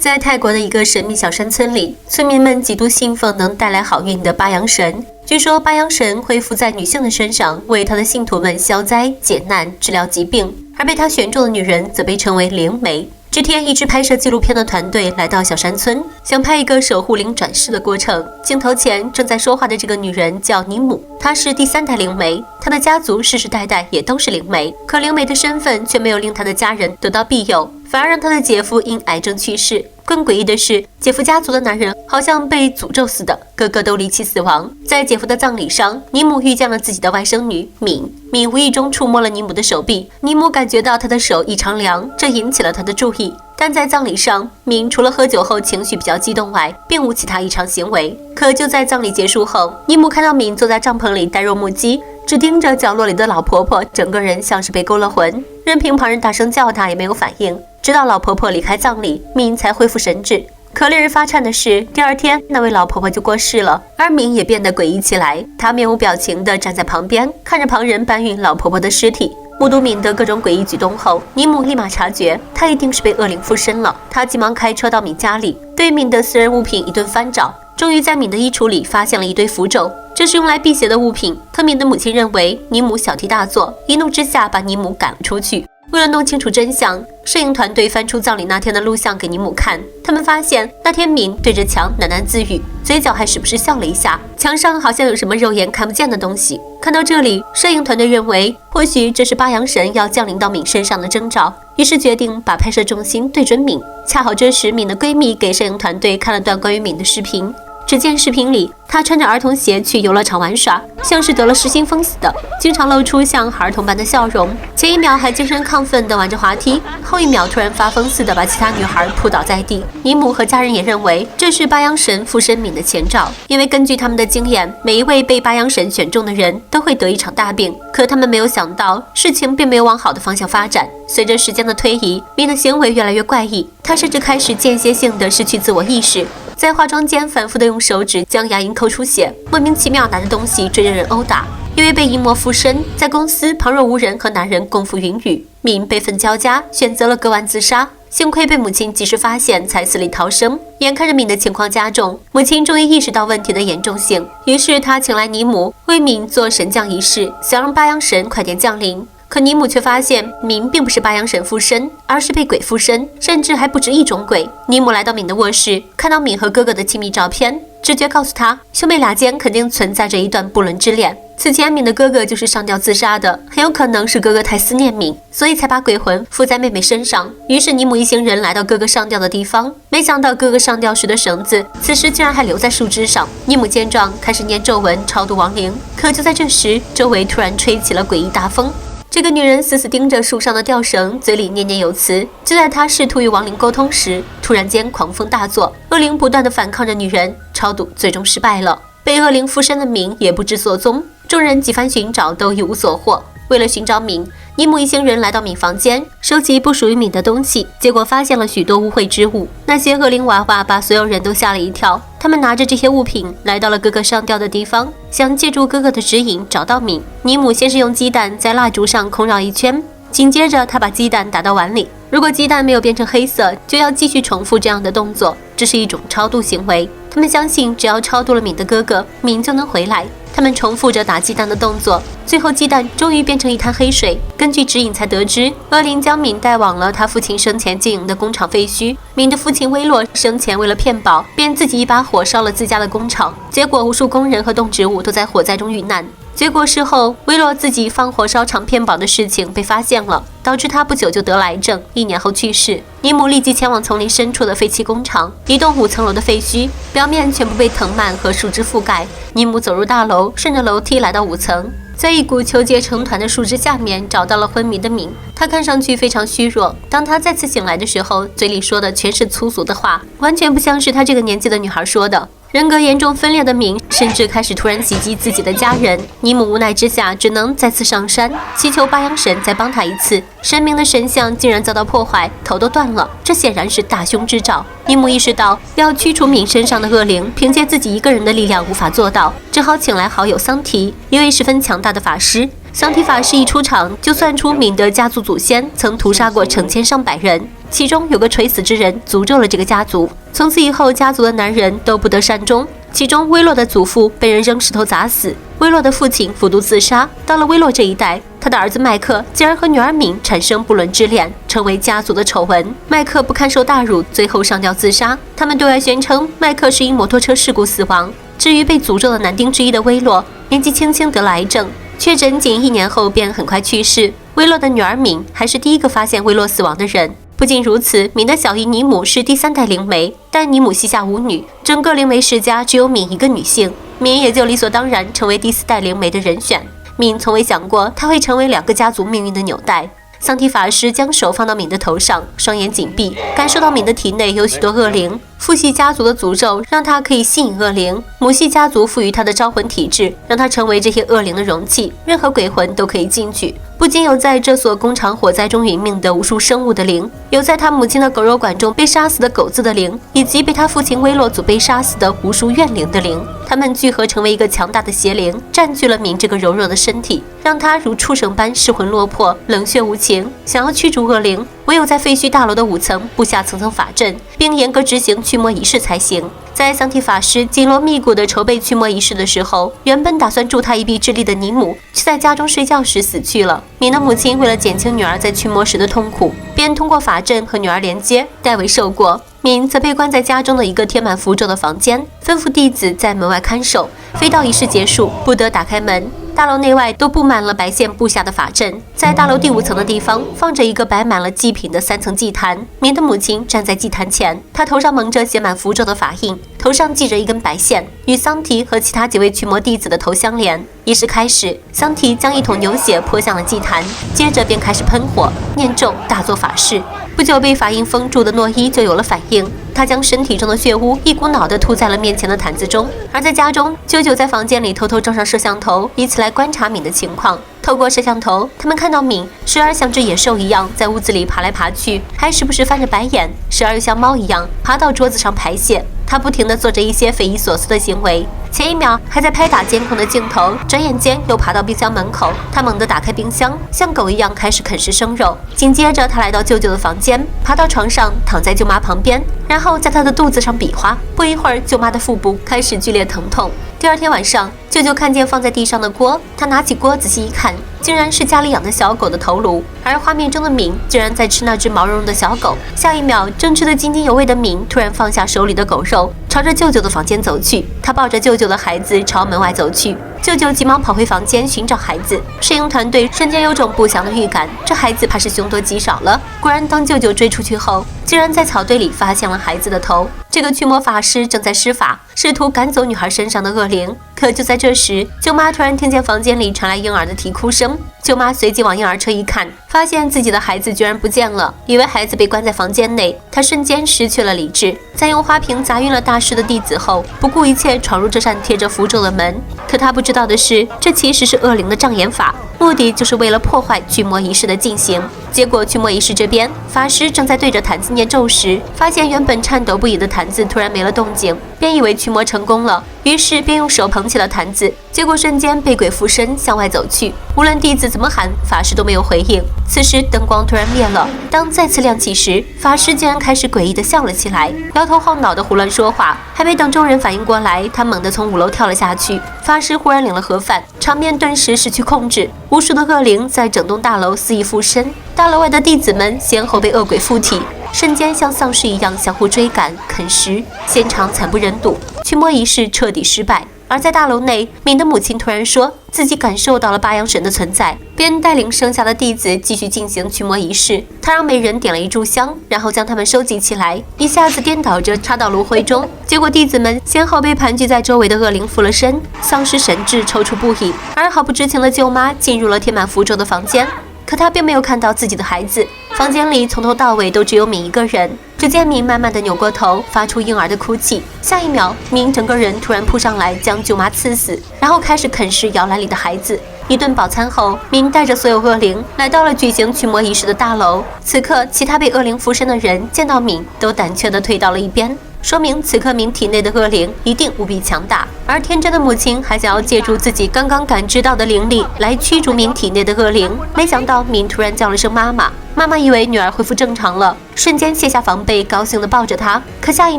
在泰国的一个神秘小山村里，村民们极度信奉能带来好运的巴扬神。据说巴扬神会附在女性的身上，为他的信徒们消灾解难、治疗疾病，而被他选中的女人则被称为灵媒。这天，一支拍摄纪录片的团队来到小山村，想拍一个守护灵转世的过程。镜头前正在说话的这个女人叫尼姆，她是第3代灵媒，她的家族世世代代也都是灵媒。可灵媒的身份却没有令她的家人得到庇佑，反而让她的姐夫因癌症去世。更诡异的是，姐夫家族的男人好像被诅咒似的，个个都离奇死亡。在姐夫的葬礼上，尼姆遇见了自己的外甥女敏。敏无意中触摸了尼姆的手臂，尼姆感觉到她的手异常凉，这引起了他的注意。但在葬礼上，敏除了喝酒后情绪比较激动外，并无其他异常行为。可就在葬礼结束后，尼姆看到敏坐在帐篷里呆若木鸡，只盯着角落里的老婆婆，整个人像是被勾了魂，任凭旁人大声叫她也没有反应。直到老婆婆离开葬礼，敏才恢复神智。可令人发颤的是，第2天那位老婆婆就过世了，而敏也变得诡异起来。她面无表情地站在旁边，看着旁人搬运老婆婆的尸体。目睹敏的各种诡异举动后，尼姆立马察觉她一定是被恶灵附身了。他急忙开车到敏家里，对敏的私人物品一顿翻找，终于在敏的衣橱里发现了一堆符咒，这是用来辟邪的物品。可敏的母亲认为尼姆小题大做，一怒之下把尼姆赶了出去。为了弄清楚真相，摄影团队翻出葬礼那天的录像给尼姆看，他们发现那天敏对着墙喃喃自语，嘴角还时不时笑了一下，墙上好像有什么肉眼看不见的东西。看到这里，摄影团队认为或许这是巴扬神要降临到敏身上的征兆，于是决定把拍摄重心对准敏。恰好这时，敏的闺蜜给摄影团队看了段关于敏的视频。只见视频里，她穿着儿童鞋去游乐场玩耍，像是得了失心疯似的，经常露出像儿童般的笑容。前一秒还精神亢奋地玩着滑梯，后一秒突然发疯似的把其他女孩扑倒在地。尼姆和家人也认为这是巴扬神附身敏的前兆，因为根据他们的经验，每一位被巴扬神选中的人都会得一场大病。可他们没有想到，事情并没有往好的方向发展。随着时间的推移，敏的行为越来越怪异，她甚至开始间歇性地失去自我意识，在化妆间反复地用手指将牙龈抠出血，莫名其妙拿着东西追着人殴打。因为被淫魔附身，在公司旁若无人和男人共赴云雨，敏悲愤交加，选择了割腕自杀。幸亏被母亲及时发现，才死里逃生。眼看着敏的情况加重，母亲终于意识到问题的严重性，于是她请来尼姆为敏做神降仪式，想让巴扬神快点降临。可尼姆却发现敏并不是巴扬神附身，而是被鬼附身，甚至还不止一种鬼。尼姆来到敏的卧室，看到敏和哥哥的亲密照片，直觉告诉他，兄妹俩间肯定存在着一段不伦之恋。此前敏的哥哥就是上吊自杀的，很有可能是哥哥太思念敏，所以才把鬼魂附在妹妹身上。于是尼姆一行人来到哥哥上吊的地方，没想到哥哥上吊时的绳子此时竟然还留在树枝上。尼姆见状开始念咒文超度亡灵，可就在这时，周围突然吹起了诡异大风。这个女人死死盯着树上的吊绳，嘴里念念有词。就在她试图与亡灵沟通时，突然间狂风大作，恶灵不断地反抗着女人，超度最终失败了。被恶灵附身的敏也不知所踪，众人几番寻找都一无所获。为了寻找敏，尼姆一行人来到敏房间，收集不属于敏的东西，结果发现了许多污秽之物。那些恶灵娃娃把所有人都吓了一跳，他们拿着这些物品来到了哥哥上吊的地方，想借助哥哥的指引找到敏。尼姆先是用鸡蛋在蜡烛上空绕一圈，紧接着他把鸡蛋打到碗里，如果鸡蛋没有变成黑色，就要继续重复这样的动作，这是一种超度行为。他们相信只要超度了敏的哥哥，敏就能回来。他们重复着打鸡蛋的动作，最后鸡蛋终于变成一滩黑水。根据指引才得知，恶灵将敏带往了他父亲生前经营的工厂废墟。敏的父亲威洛生前为了骗保，便自己一把火烧了自家的工厂，结果无数工人和动植物都在火灾中遇难。结果事后，威洛自己放火烧厂骗保的事情被发现了，导致他不久就得了癌症，1年后去世。尼姆立即前往丛林深处的废弃工厂，一栋5层楼的废墟，表面全部被藤蔓和树枝覆盖。尼姆走入大楼，顺着楼梯来到5层，在一股球结成团的树枝下面找到了昏迷的敏。他看上去非常虚弱，当他再次醒来的时候，嘴里说的全是粗俗的话，完全不像是他这个年纪的女孩说的。人格严重分裂的敏甚至开始突然袭击自己的家人。尼姆无奈之下只能再次上山，祈求巴扬神再帮他一次。神明的神像竟然遭到破坏，头都断了，这显然是大凶之兆。尼姆意识到要驱除敏身上的恶灵，凭借自己一个人的力量无法做到，只好请来好友桑提，一位十分强大的法师。桑提法师一出场就算出敏的家族祖先曾屠杀过成千上百人。其中有个垂死之人诅咒了这个家族，从此以后家族的男人都不得善终。其中威洛的祖父被人扔石头砸死，威洛的父亲服毒自杀。到了威洛这一代，他的儿子麦克竟然和女儿敏产生不伦之恋，成为家族的丑闻。麦克不堪受大辱，最后上吊自杀。他们对外宣称麦克是因摩托车事故死亡。至于被诅咒的男丁之一的威洛，年纪轻轻得了癌症，确诊仅1年后便很快去世。威洛的女儿敏还是第一个发现威洛死亡的人。不仅如此，敏的小姨尼姆是第3代灵媒，但尼姆膝下无女，整个灵媒世家只有敏一个女性，敏也就理所当然成为第4代灵媒的人选。敏从未想过她会成为2个家族命运的纽带。桑提法师将手放到敏的头上，双眼紧闭，感受到敏的体内有许多恶灵。父系家族的诅咒让他可以吸引恶灵，母系家族赋予他的招魂体质，让他成为这些恶灵的容器，任何鬼魂都可以进去。不仅有在这所工厂火灾中殒命的无数生物的灵，有在他母亲的狗肉馆中被杀死的狗子的灵，以及被他父亲威洛祖被杀死的无数怨灵的灵。他们聚合成为一个强大的邪灵，占据了敏这个柔弱的身体，让他如畜生般失魂落魄，冷血无情。想要驱逐恶灵，唯有在废墟大楼的5层布下层层法阵，并严格执行驱魔仪式才行。在桑提法师紧锣密鼓地筹备驱魔仪式的时候，原本打算助他一臂之力的尼姆却在家中睡觉时死去了。敏的母亲为了减轻女儿在驱魔时的痛苦，便通过法阵和女儿连接，代为受过。敏则被关在家中的一个贴满符咒的房间，吩咐弟子在门外看守，非到仪式结束不得打开门。大楼内外都布满了白线布下的法阵，在大楼第5层的地方放着一个摆满了祭品的3层祭坛。敏的母亲站在祭坛前，她头上蒙着写满符咒的法印，头上系着一根白线，与桑提和其他几位驱魔弟子的头相连。仪式开始，桑提将1桶牛血泼向了祭坛，接着便开始喷火、念咒、大做法事。不久，被法印封住的诺伊就有了反应，他将身体中的血污一股脑地吐在了面前的坛子中。而在家中，舅舅在房间里偷偷装上摄像头，以此来观察敏的情况。透过摄像头，他们看到敏时而像只野兽一样在屋子里爬来爬去，还时不时翻着白眼，时而又像猫一样爬到桌子上排泄。他不停地做着一些匪夷所思的行为，前一秒还在拍打监控的镜头，转眼间又爬到冰箱门口。他猛地打开冰箱，像狗一样开始啃食生肉。紧接着，他来到舅舅的房间，爬到床上，躺在舅妈旁边，然后在她的肚子上比划。不一会儿，舅妈的腹部开始剧烈疼痛。第2天晚上，舅舅看见放在地上的锅，他拿起锅仔细一看，竟然是家里养的小狗的头颅，而画面中的敏竟然在吃那只毛茸茸的小狗。下一秒，正吃得津津有味的敏突然放下手里的狗肉，朝着舅舅的房间走去。他抱着舅舅的孩子朝门外走去，舅舅急忙跑回房间寻找孩子。摄影团队瞬间有种不祥的预感，这孩子怕是凶多吉少了。果然，当舅舅追出去后，竟然在草堆里发现了孩子的头。这个驱魔法师正在施法，试图赶走女孩身上的恶灵。可就在这时，舅妈突然听见房间里传来婴儿的啼哭声。舅妈随即往婴儿车一看，发现自己的孩子居然不见了，以为孩子被关在房间内，她瞬间失去了理智。在用花瓶砸晕了大师的弟子后，不顾一切闯入这扇贴着符咒的门。可她不知道的是，这其实是恶灵的障眼法，目的就是为了破坏驱魔仪式的进行。结果驱魔仪式这边，法师正在对着坛子念咒时，发现原本颤抖不已的坛子突然没了动静，便以为驱魔成功了，于是便用手捧起了坛子，结果瞬间被鬼附身向外走去。无论弟子怎么喊，法师都没有回应。此时灯光突然灭了，当再次亮起时，法师竟然开始诡异地笑了起来，摇头晃脑地胡乱说话。还没等众人反应过来，他猛地从5楼跳了下去。法师忽然领了盒饭，场面顿时失去控制，无数的恶灵在整栋大楼肆意附身。大楼外的弟子们先后被恶鬼附体，瞬间像丧尸一样相互追赶啃食，现场惨不忍睹，驱魔仪式彻底失败。而在大楼内，敏的母亲突然说自己感受到了八阳神的存在，便带领剩下的弟子继续进行驱魔仪式。他让每人点了一炷香，然后将他们收集起来，一下子颠倒着插到炉灰中。结果弟子们先后被盘踞在周围的恶灵附了身，丧失神智，抽搐不已。而毫不知情的舅妈进入了贴满符咒的房间，可她并没有看到自己的孩子。房间里从头到尾都只有敏一个人。只见敏慢慢地扭过头，发出婴儿的哭泣。下一秒，敏整个人突然扑上来，将舅妈刺死，然后开始啃食摇篮里的孩子。一顿饱餐后，敏带着所有恶灵来到了举行驱魔仪式的大楼。此刻，其他被恶灵附身的人见到敏，都胆怯地退到了一边。说明此刻明体内的恶灵一定无比强大。而天真的母亲还想要借助自己刚刚感知到的灵力来驱逐明体内的恶灵，没想到明突然叫了声妈妈。妈妈以为女儿恢复正常了，瞬间卸下防备，高兴地抱着她。可下一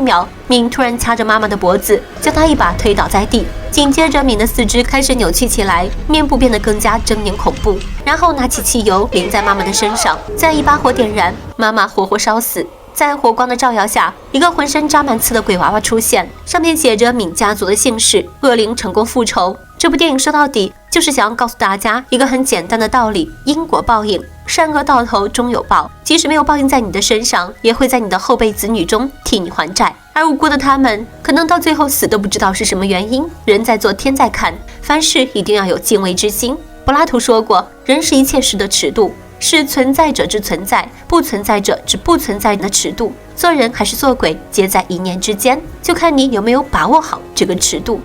秒，敏突然掐着妈妈的脖子，将她一把推倒在地。紧接着，敏的四肢开始扭曲起来，面部变得更加狰狞恐怖。然后拿起汽油淋在妈妈的身上，再一把火点燃，妈妈活活烧死。在火光的照耀下，一个浑身扎满刺的鬼娃娃出现，上面写着闵家族的姓氏，恶灵成功复仇。这部电影说到底就是想要告诉大家一个很简单的道理：因果报应，善恶到头终有报，即使没有报应在你的身上，也会在你的后辈子女中替你还债。而无辜的他们，可能到最后死都不知道是什么原因。人在做天在看，凡事一定要有敬畏之心。柏拉图说过，人是一切事的尺度，是存在者之存在，不存在者之不存在的尺度。做人还是做鬼，皆在一念之间，就看你有没有把握好这个尺度。